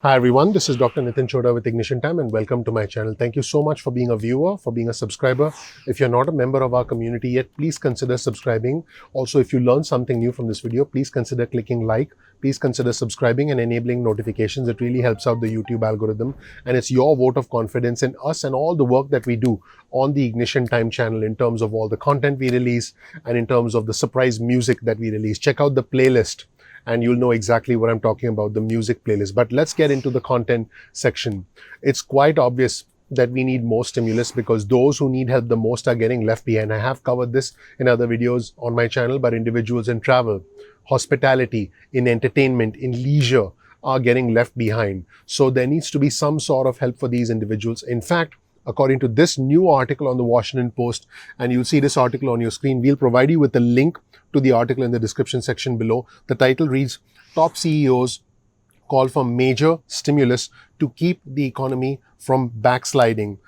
Hi everyone, this is Dr. Nitin Chhoda with Ignition Time and welcome to my channel. Thank you so much for being a viewer, for being a subscriber. If you're not a member of our community yet, please consider subscribing. Also, if you learned something new from this video, please consider clicking like. Please consider subscribing and enabling notifications. It really helps out the YouTube algorithm, and it's your vote of confidence in us and all the work that we do on the Ignition Time channel in terms of all the content we release and in terms of the surprise music that we release. Check out the playlist and you'll know exactly what I'm talking about, the music playlist. But let's get into the content section. It's quite obvious that we need more stimulus because those who need help the most are getting left behind. I have covered this in other videos on my channel, but individuals in travel, hospitality, in entertainment, in leisure are getting left behind. So there needs to be some sort of help for these individuals. In fact, according to this new article on the Washington Post, and you'll see this article on your screen, we'll provide you with a link to the article in the description section below. The title reads, Top CEOs call for major stimulus to keep the economy from backsliding.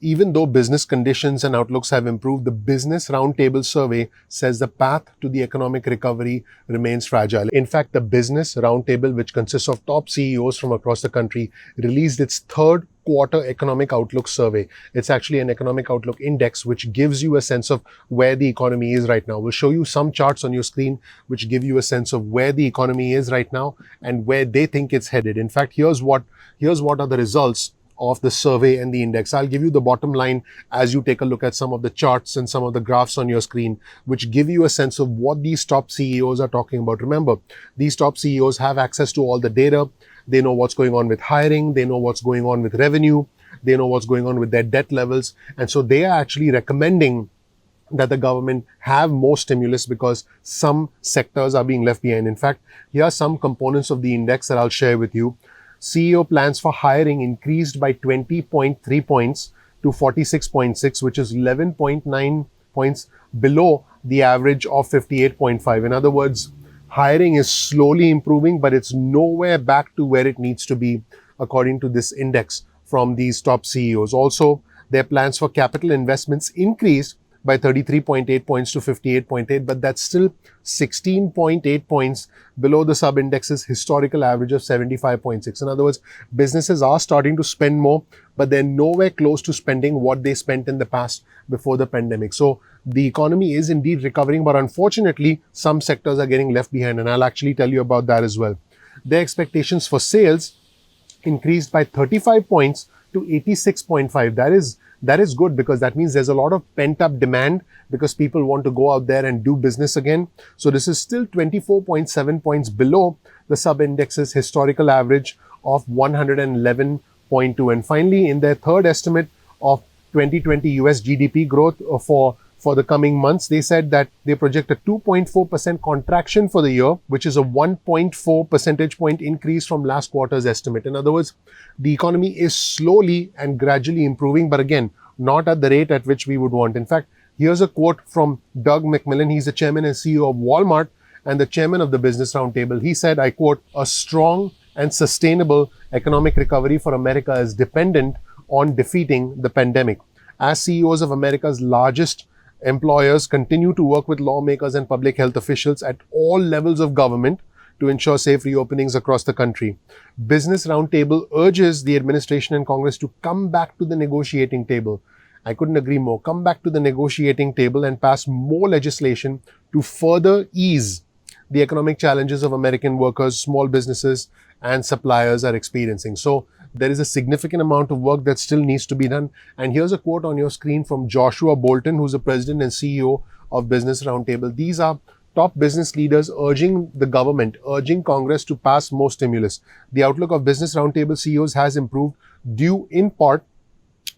Even though business conditions and outlooks have improved, the Business Roundtable survey says the path to the economic recovery remains fragile. In fact, the Business Roundtable, which consists of top CEOs from across the country, released its third quarter economic outlook survey. It's actually an economic outlook index which gives you a sense of where the economy is right now. We'll show you some charts on your screen which give you a sense of where the economy is right now and where they think it's headed. In fact, here's what are the results of the survey and the index. I'll give you the bottom line as you take a look at some of the charts and some of the graphs on your screen, which give you a sense of what these top CEOs are talking about. Remember, these top CEOs have access to all the data. They know what's going on with hiring. They know what's going on with revenue. They know what's going on with their debt levels. And so they are actually recommending that the government have more stimulus because some sectors are being left behind. In fact, here are some components of the index that I'll share with you. CEO plans for hiring increased by 20.3 points to 46.6, which is 11.9 points below the average of 58.5. In other words, hiring is slowly improving, but it's nowhere back to where it needs to be, according to this index from these top CEOs. Also, their plans for capital investments increased by 33.8 points to 58.8, but that's still 16.8 points below the sub-index's historical average of 75.6. In other words, businesses are starting to spend more, but they're nowhere close to spending what they spent in the past before the pandemic. So the economy is indeed recovering, but unfortunately, some sectors are getting left behind, and I'll actually tell you about that as well. Their expectations for sales increased by 35 points to 86.5. That is good because that means there's a lot of pent-up demand because people want to go out there and do business again. So this is still 24.7 points below the sub-index's historical average of 111.2. And finally, in their third estimate of 2020 US GDP growth for the coming months, they said that they project a 2.4% contraction for the year, which is a 1.4 percentage point increase from last quarter's estimate. In other words, the economy is slowly and gradually improving, but again, not at the rate at which we would want. In fact, here's a quote from Doug McMillon. He's the chairman and CEO of Walmart and the chairman of the Business Roundtable. He said, I quote, "A strong and sustainable economic recovery for America is dependent on defeating the pandemic. As CEOs of America's largest employers continue to work with lawmakers and public health officials at all levels of government to ensure safe reopenings across the country. Business Roundtable urges the administration and Congress to come back to the negotiating table." I couldn't agree more. Come back to the negotiating table and pass more legislation to further ease the economic challenges of American workers, small businesses, and suppliers are experiencing. So there is a significant amount of work that still needs to be done. And here's a quote on your screen from Joshua Bolton, who's the president and CEO of Business Roundtable. These are top business leaders urging the government, urging Congress to pass more stimulus. The outlook of Business Roundtable CEOs has improved due in part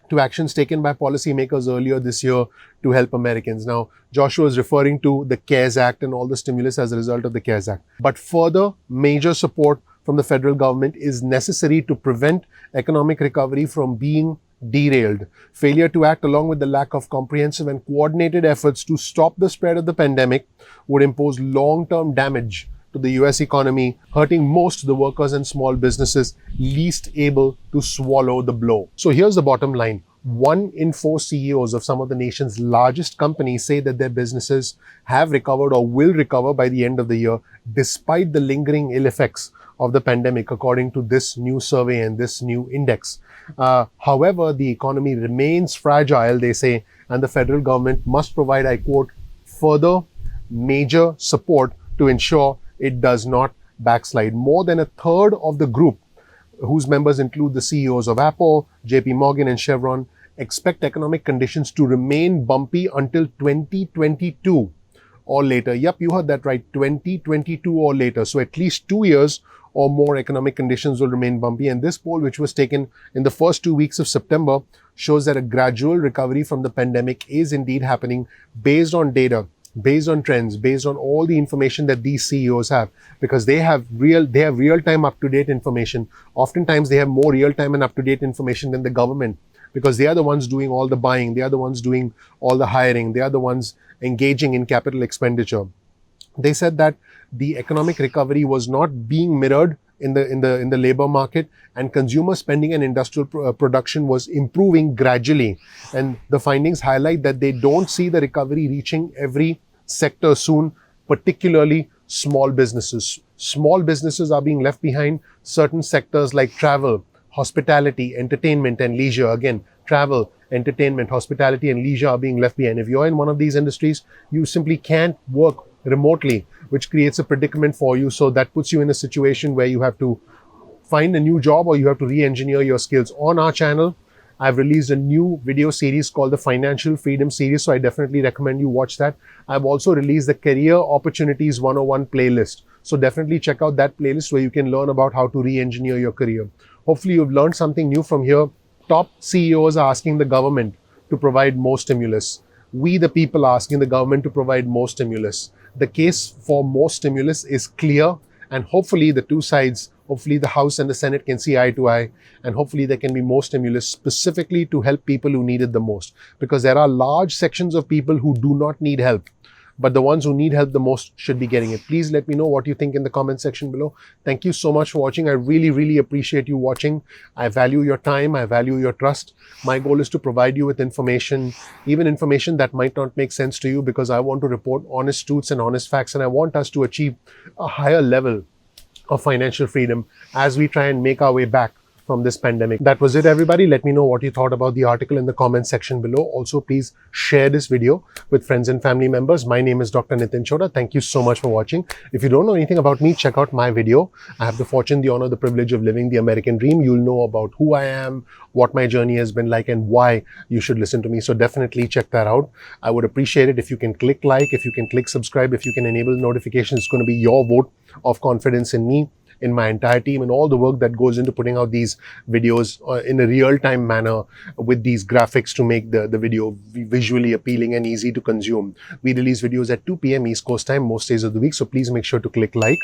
to actions taken by policymakers earlier this year to help Americans. Now, Joshua is referring to the CARES Act and all the stimulus as a result of the CARES Act. But further major support from the federal government is necessary to prevent economic recovery from being derailed. Failure to act, along with the lack of comprehensive and coordinated efforts to stop the spread of the pandemic, would impose long-term damage to the US economy, hurting most the workers and small businesses least able to swallow the blow. So here's the bottom line. 1 in 4 CEOs of some of the nation's largest companies say that their businesses have recovered or will recover by the end of the year, despite the lingering ill effects of the pandemic, according to this new survey and this new index. However, the economy remains fragile, they say, and the federal government must provide, I quote, further major support to ensure it does not backslide. More than a third of the group, whose members include the CEOs of Apple, JP Morgan and Chevron, expect economic conditions to remain bumpy until 2022 or later. Yep, you heard that right, 2022 or later. So at least 2 years or more economic conditions will remain bumpy. And this poll, which was taken in the first 2 weeks of September, shows that a gradual recovery from the pandemic is indeed happening based on data, based on trends, based on all the information that these CEOs have, because they have real-time up-to-date information. Oftentimes they have more real-time and up-to-date information than the government, because they are the ones doing all the buying, they are the ones doing all the hiring, they are the ones engaging in capital expenditure. They said that the economic recovery was not being mirrored in the labor market, and consumer spending and industrial production was improving gradually. And the findings highlight that they don't see the recovery reaching every sector soon, particularly small businesses. Small businesses are being left behind. Certain sectors like travel, hospitality, entertainment and leisure, again, travel, entertainment, hospitality and leisure are being left behind. If you're in one of these industries, you simply can't work remotely, which creates a predicament for you. So that puts you in a situation where you have to find a new job or you have to re-engineer your skills. On our channel, I've released a new video series called the Financial Freedom Series, so I definitely recommend you watch that. I've also released the Career Opportunities 101 playlist. So definitely check out that playlist where you can learn about how to re-engineer your career. Hopefully you've learned something new from here. Top CEOs are asking the government to provide more stimulus. We, the people, are asking the government to provide more stimulus. The case for more stimulus is clear, and hopefully the two sides, hopefully the House and the Senate can see eye to eye, and hopefully there can be more stimulus specifically to help people who need it the most. Because there are large sections of people who do not need help, but the ones who need help the most should be getting it. Please let me know what you think in the comment section below. Thank you so much for watching. I really appreciate you watching. I value your time. I value your trust. My goal is to provide you with information, even information that might not make sense to you, because I want to report honest truths and honest facts, and I want us to achieve a higher level of financial freedom as we try and make our way back from this pandemic. That was it, everybody. Let me know what you thought about the article in the comment section below. Also, please share this video with friends and family members. My name is Dr. Nitin Chhoda. Thank you so much for watching. If you don't know anything about me, check out my video. I have the fortune, the honor, the privilege of living the American dream. You'll know about who I am, what my journey has been like, and why you should listen to me. So definitely check that out. I would appreciate it if you can click like, if you can click subscribe, if you can enable notifications. It's going to be your vote of confidence in me, in my entire team, and all the work that goes into putting out these videos in a real-time manner with these graphics to make the video visually appealing and easy to consume. We release videos at 2 p.m. East Coast time most days of the week, so please make sure to click like,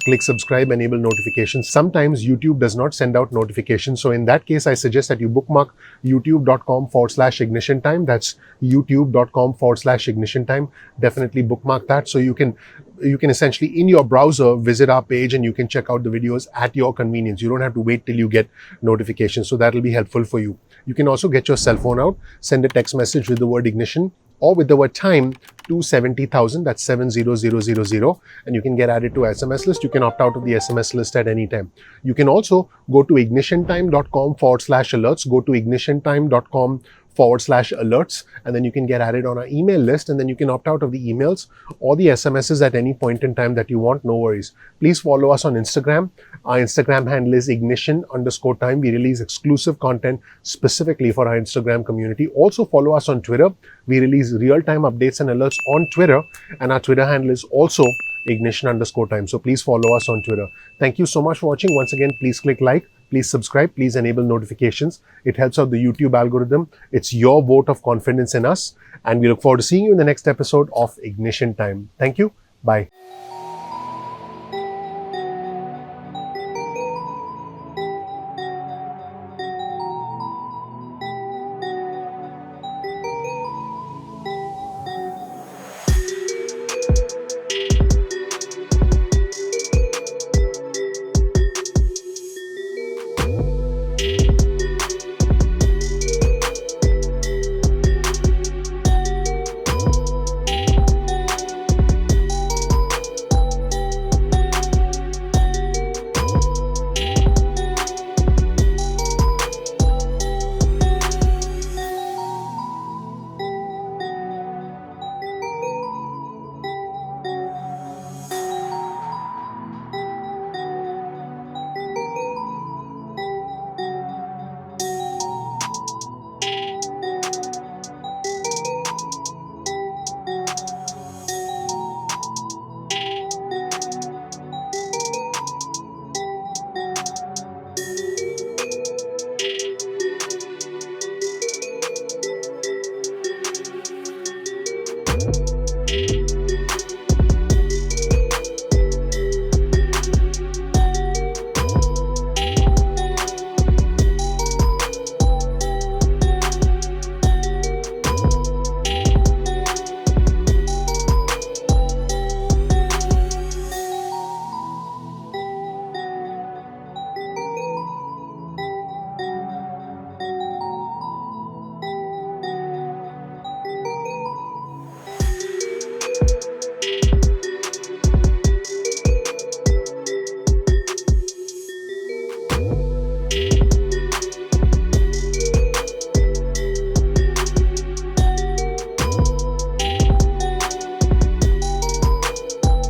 click subscribe, enable notifications. Sometimes YouTube does not send out notifications, so in that case I suggest that you bookmark youtube.com/ignition time. That's youtube.com/ignition time. Definitely bookmark that, so you can essentially in your browser visit our page and you can check out the videos at your convenience. You don't have to wait till you get notifications, so that will be helpful for you. You can also get your cell phone out, send a text message with the word ignition or with the word time to 70,000, that's 70000, and you can get added to SMS list. You can opt out of the SMS list at any time. You can also go to ignitiontime.com/alerts, go to ignitiontime.com/alerts, and then you can get added on our email list, and then you can opt out of the emails or the SMSs at any point in time that you want. No worries. Please follow us on Instagram. Our Instagram handle is ignition_time. We release exclusive content specifically for our Instagram community. Also follow us on Twitter. We release real-time updates and alerts on Twitter, and our Twitter handle is also ignition_time. So please follow us on Twitter. Thank you so much for watching. Once again, please click like, please subscribe, please enable notifications. It helps out the YouTube algorithm. It's your vote of confidence in us, and we look forward to seeing you in the next episode of Ignition Time. Thank you. Bye.